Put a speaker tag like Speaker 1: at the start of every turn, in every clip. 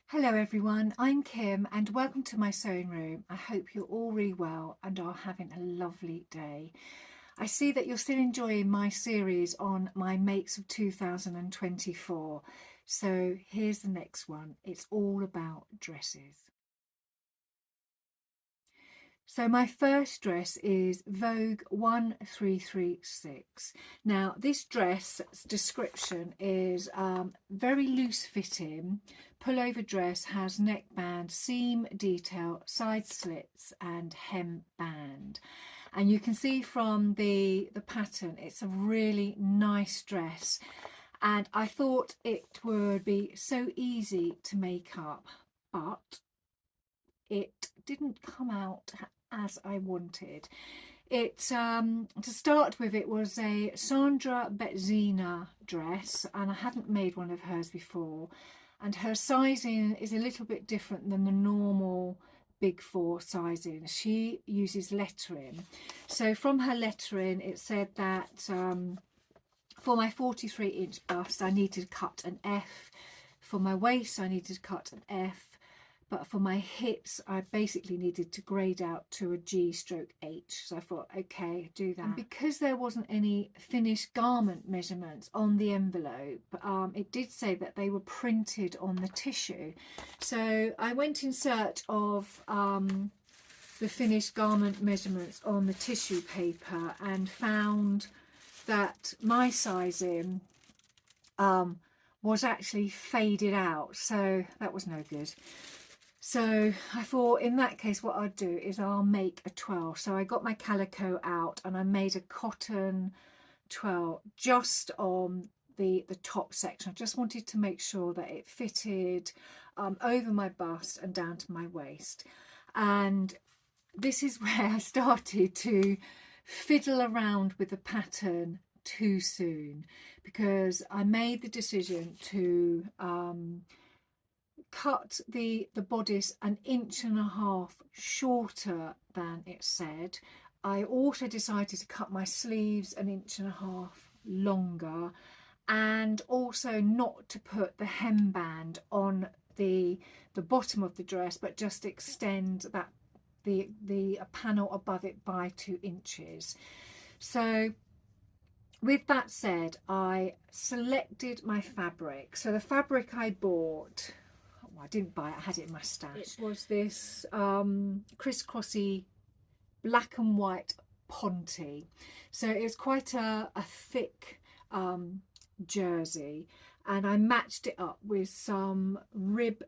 Speaker 1: Hello everyone, I'm Kim and welcome to my sewing room. I hope you're all really well and are having a lovely day. I see that you're still enjoying my series on my makes of 2024. So here's the next one. It's all about dresses. So my first dress is Vogue 1336. Now this dress description is very loose fitting, pullover dress, has neckband, seam detail, side slits and hem band. And you can see from the pattern, it's a really nice dress. And I thought it would be so easy to make up, but it didn't come out as I wanted. It to start with, it was a Sandra Betzina dress, and I hadn't made one of hers before, and her sizing is a little bit different than the normal big four sizing. She uses lettering. So from her lettering it said that for my 43-inch bust I needed to cut an F, for my waist I needed to cut an F, but for my hips I basically needed to grade out to a G/H. So I thought, okay, do that. And because there wasn't any finished garment measurements on the envelope, it did say that they were printed on the tissue. So I went in search of the finished garment measurements on the tissue paper and found that my sizing was actually faded out, so that was no good. So I thought, in that case, what I'd do is I'll make a 12. So I got my calico out and I made a cotton 12 just on the top section. I just wanted to make sure that it fitted over my bust and down to my waist. And this is where I started to fiddle around with the pattern too soon, because I made the decision to cut the bodice 1.5 inches shorter than it said. I also decided to cut my sleeves 1.5 inches longer, and also not to put the hemband on the bottom of the dress, but just extend that the panel above it by 2 inches. So with that said, I selected my fabric. So the fabric I bought, well, I didn't buy it, I had it in my stash. It was this crisscrossy black and white ponte. So it was quite a thick jersey, and I matched it up with some rib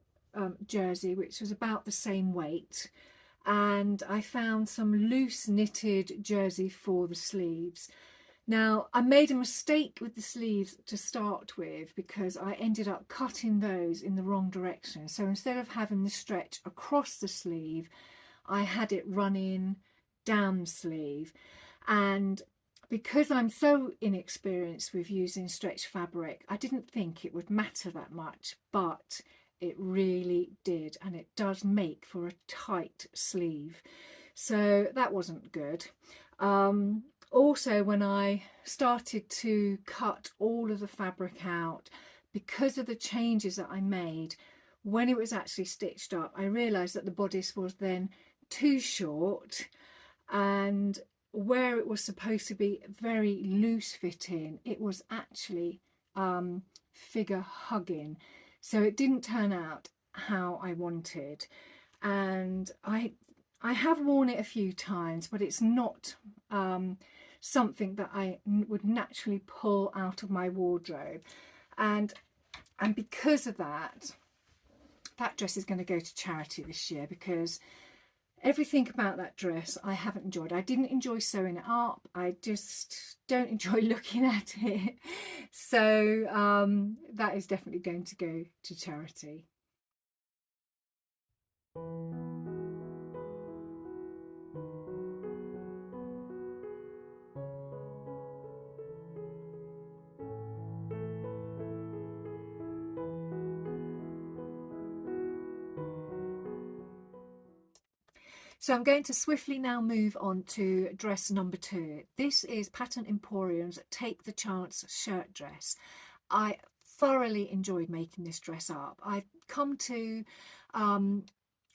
Speaker 1: jersey, which was about the same weight. And I found some loose knitted jersey for the sleeves. Now, I made a mistake with the sleeves to start with, because I ended up cutting those in the wrong direction. So instead of having the stretch across the sleeve, I had it running down the sleeve. And because I'm so inexperienced with using stretch fabric, I didn't think it would matter that much, but it really did, and it does make for a tight sleeve. So that wasn't good. Also, when I started to cut all of the fabric out, because of the changes that I made, when it was actually stitched up, I realised that the bodice was then too short, and where it was supposed to be very loose fitting, it was actually figure hugging. So it didn't turn out how I wanted. And I have worn it a few times, but it's not something that I would naturally pull out of my wardrobe. And because of that, that dress is going to go to charity this year, because everything about that dress I haven't enjoyed. I didn't enjoy sewing it up. I just don't enjoy looking at it. So that is definitely going to go to charity. So I'm going to swiftly now move on to dress number 2. This is Pattern Emporium's Take the Chance shirt dress. I thoroughly enjoyed making this dress up. I've come to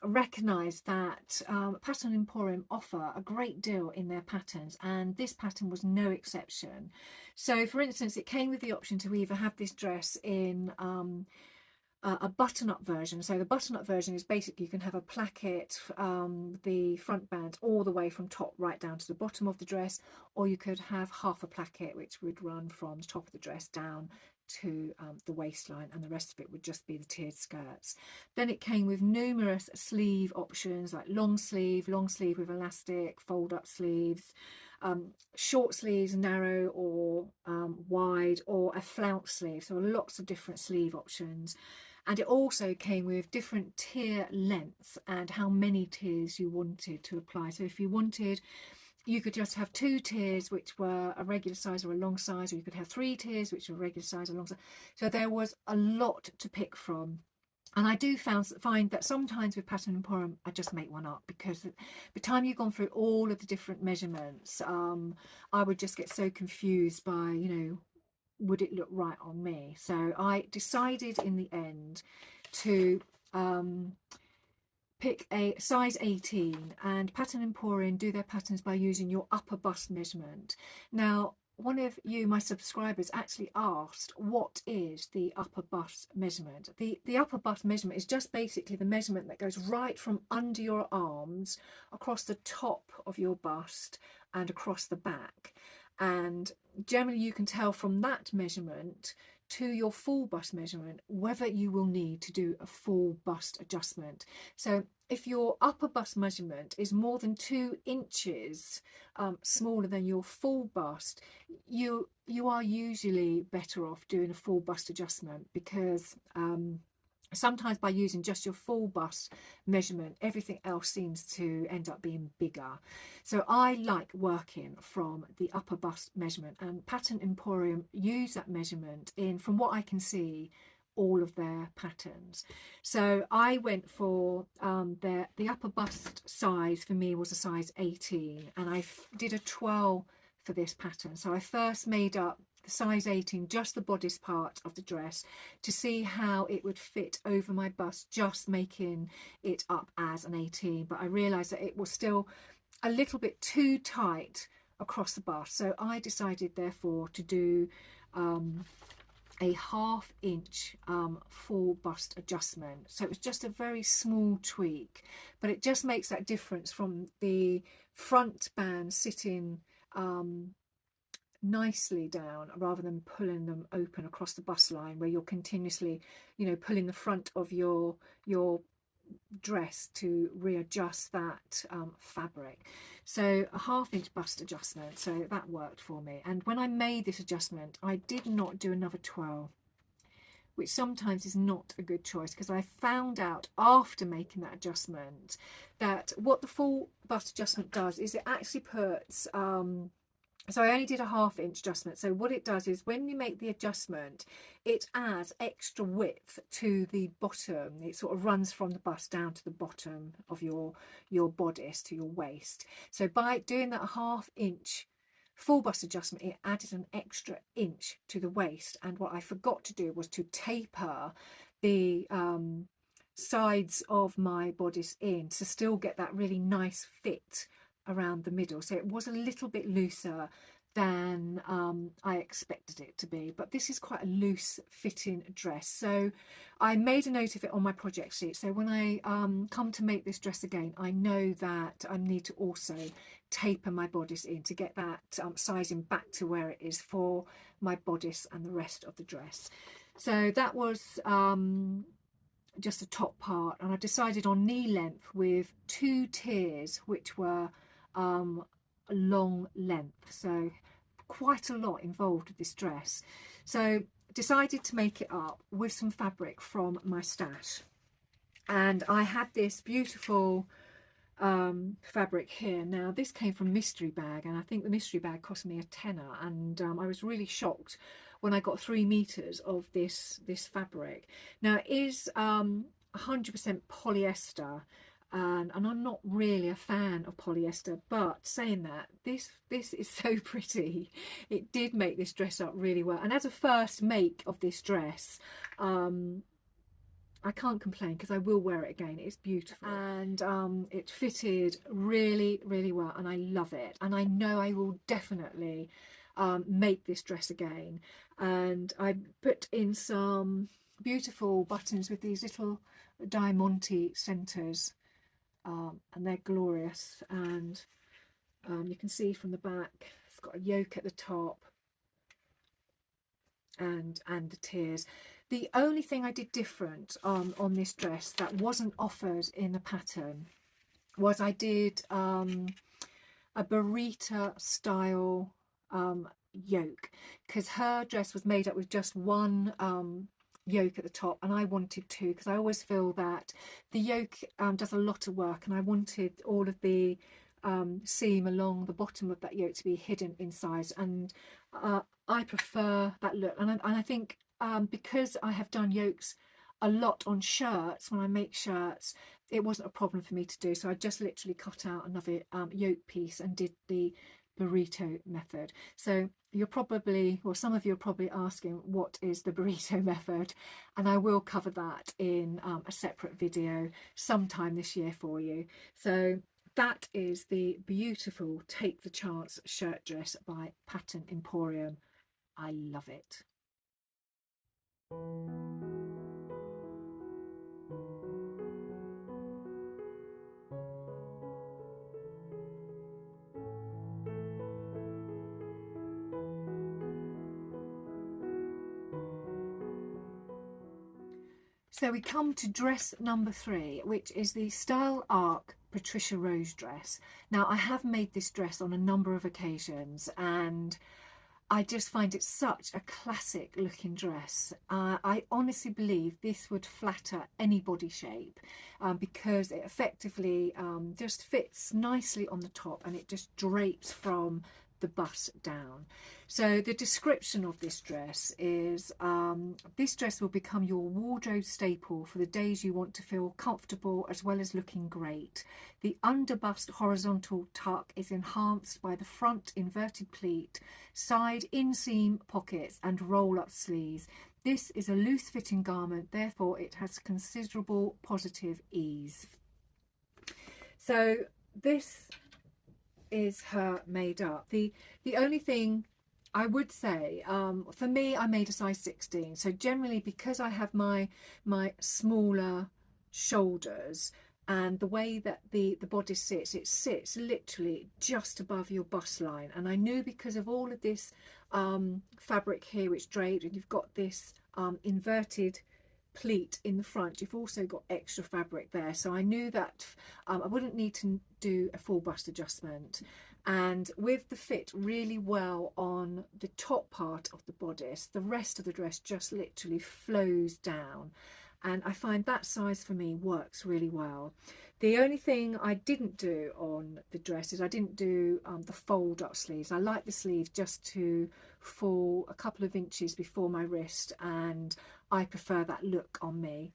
Speaker 1: recognize that Pattern Emporium offer a great deal in their patterns, and this pattern was no exception. So for instance, it came with the option to either have this dress in a button-up version. So the button-up version is basically you can have a placket, the front band all the way from top right down to the bottom of the dress, or you could have half a placket which would run from the top of the dress down to the waistline, and the rest of it would just be the tiered skirts. Then it came with numerous sleeve options like long sleeve with elastic, fold up sleeves, short sleeves, narrow or wide, or a flounce sleeve. So lots of different sleeve options. And it also came with different tier lengths and how many tiers you wanted to apply. So if you wanted, you could just have 2 tiers which were a regular size or a long size, or you could have 3 tiers which were regular size or long size. So there was a lot to pick from. And I do find that sometimes with Pattern Emporium, I just make one up, because by the time you've gone through all of the different measurements, I would just get so confused by, you know, would it look right on me? So I decided in the end to pick a size 18, and Pattern Emporium do their patterns by using your upper bust measurement. Now, one of you, my subscribers, actually asked, what is the upper bust measurement? The upper bust measurement is just basically the measurement that goes right from under your arms across the top of your bust and across the back. And generally you can tell from that measurement to your full bust measurement whether you will need to do a full bust adjustment. So if your upper bust measurement is more than 2 inches smaller than your full bust, you are usually better off doing a full bust adjustment, because sometimes by using just your full bust measurement, everything else seems to end up being bigger. So I like working from the upper bust measurement, and Pattern Emporium use that measurement in, from what I can see, all of their patterns. So I went for the upper bust size for me was a size 18, and I did a twirl for this pattern. So I first made up the size 18, just the bodice part of the dress, to see how it would fit over my bust, just making it up as an 18. But I realized that it was still a little bit too tight across the bust, so I decided therefore to do a 1/2 inch full bust adjustment. So it was just a very small tweak, but it just makes that difference from the front band sitting nicely down rather than pulling them open across the bust line, where you're continuously, you know, pulling the front of your dress to readjust that fabric. So a 1/2 inch bust adjustment, so that worked for me. And when I made this adjustment, I did not do another twirl, which sometimes is not a good choice, because I found out after making that adjustment that what the full bust adjustment does is it actually puts so I only did a 1/2 inch adjustment. So what it does is when you make the adjustment, it adds extra width to the bottom. It sort of runs from the bust down to the bottom of your bodice, to your waist. So by doing that 1/2 inch full bust adjustment, it added an extra inch to the waist. And what I forgot to do was to taper the sides of my bodice in to still get that really nice fit around the middle. So it was a little bit looser than I expected it to be, but this is quite a loose fitting dress, so I made a note of it on my project sheet. So when I come to make this dress again, I know that I need to also taper my bodice in to get that sizing back to where it is for my bodice and the rest of the dress. So that was just the top part, and I decided on knee length with 2 tiers which were long length, so quite a lot involved with this dress. So decided to make it up with some fabric from my stash, and I had this beautiful fabric here. Now this came from Mystery Bag, and I think the Mystery Bag cost me a tenner, and I was really shocked when I got 3 meters of this fabric. Now it is 100% polyester, and I'm not really a fan of polyester, but saying that, this is so pretty. It did make this dress up really well, and as a first make of this dress, I can't complain because I will wear it again. It's beautiful, and it fitted really, really well, and I love it, and I know I will definitely make this dress again. And I put in some beautiful buttons with these little diamante centers, and they're glorious. And you can see from the back it's got a yoke at the top, and the tiers. The only thing I did different on this dress that wasn't offered in the pattern was I did a burrito style yoke, because her dress was made up with just one yoke at the top, and I wanted two, because I always feel that the yoke does a lot of work, and I wanted all of the seam along the bottom of that yoke to be hidden inside, and I prefer that look. And I think because I have done yokes a lot on shirts, when I make shirts, it wasn't a problem for me to do, so I just literally cut out another yoke piece and did the burrito method. So you're probably, well, some of you are probably asking, what is the burrito method? And I will cover that in a separate video sometime this year for you. So that is the beautiful Take the Chance shirt dress by Pattern Emporium. I love it. So we come to dress number 3, which is the Style Arc Patricia Rose dress. Now, I have made this dress on a number of occasions, and I just find it such a classic looking dress. I honestly believe this would flatter any body shape, because it effectively just fits nicely on the top, and it just drapes from the bust down. So the description of this dress is, this dress will become your wardrobe staple for the days you want to feel comfortable as well as looking great. The underbust horizontal tuck is enhanced by the front inverted pleat, side inseam pockets and roll-up sleeves. This is a loose fitting garment, therefore it has considerable positive ease. So this is her made up. The only thing I would say, for me, I made a size 16. So generally, because I have my smaller shoulders, and the way that the bodice sits, it sits literally just above your bust line. And I knew, because of all of this fabric here which draped, and you've got this inverted pleat in the front, you've also got extra fabric there, so I knew that I wouldn't need to do a full bust adjustment. And with the fit really well on the top part of the bodice, the rest of the dress just literally flows down, and I find that size for me works really well. The only thing I didn't do on the dress is I didn't do the fold up sleeves. I like the sleeve just to fall a couple of inches before my wrist, and I prefer that look on me.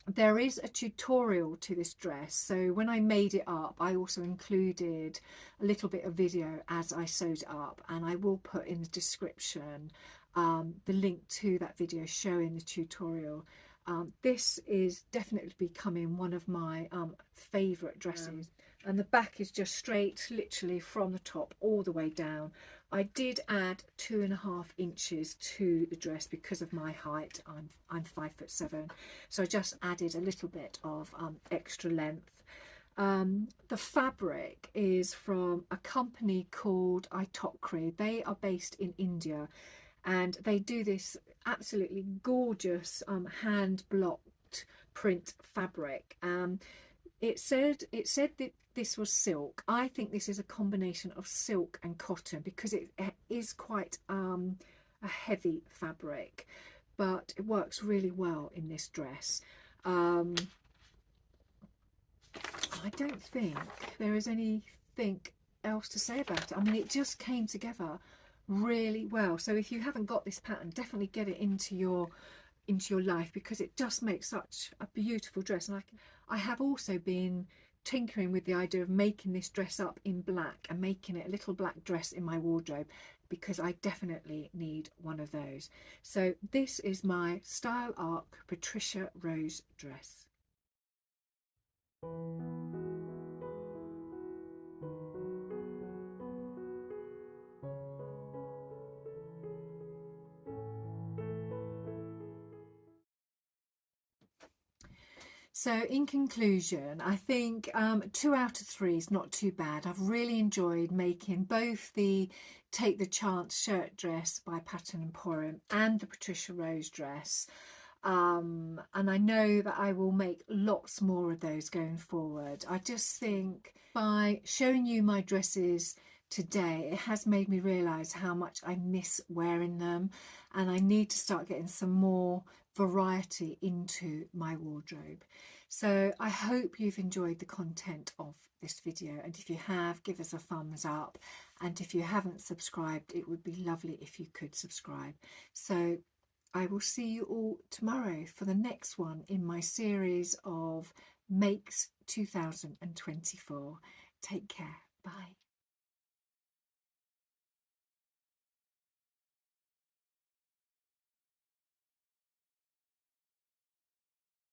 Speaker 1: There is a tutorial to this dress, so when I made it up, I also included a little bit of video as I sewed it up, and I will put in the description the link to that video showing the tutorial. This is definitely becoming one of my favourite dresses, and the back is just straight, literally from the top all the way down. I did add 2.5 inches to the dress because of my height. I'm 5'7", so I just added a little bit of extra length. The fabric is from a company called Itokri. They are based in India, and they do this absolutely gorgeous hand blocked print fabric. It said that this was silk. I think this is a combination of silk and cotton, because it is quite a heavy fabric, but it works really well in this dress. I don't think there is anything else to say about it. I mean, it just came together really well. So if you haven't got this pattern, definitely get it into your life, because it just makes such a beautiful dress. And I have also been tinkering with the idea of making this dress up in black and making it a little black dress in my wardrobe, because I definitely need one of those. So this is my Style Arc Patricia Rose dress. So in conclusion, I think 2 out of 3 is not too bad. I've really enjoyed making both the Take the Chance shirt dress by Pattern Emporium and the Patricia Rose dress. And I know that I will make lots more of those going forward. I just think by showing you my dresses today, it has made me realise how much I miss wearing them, and I need to start getting some more variety into my wardrobe. So I hope you've enjoyed the content of this video, and if you have, give us a thumbs up, and if you haven't subscribed, it would be lovely if you could subscribe. So I will see you all tomorrow for the next one in my series of Makes 2024. Take care. Bye.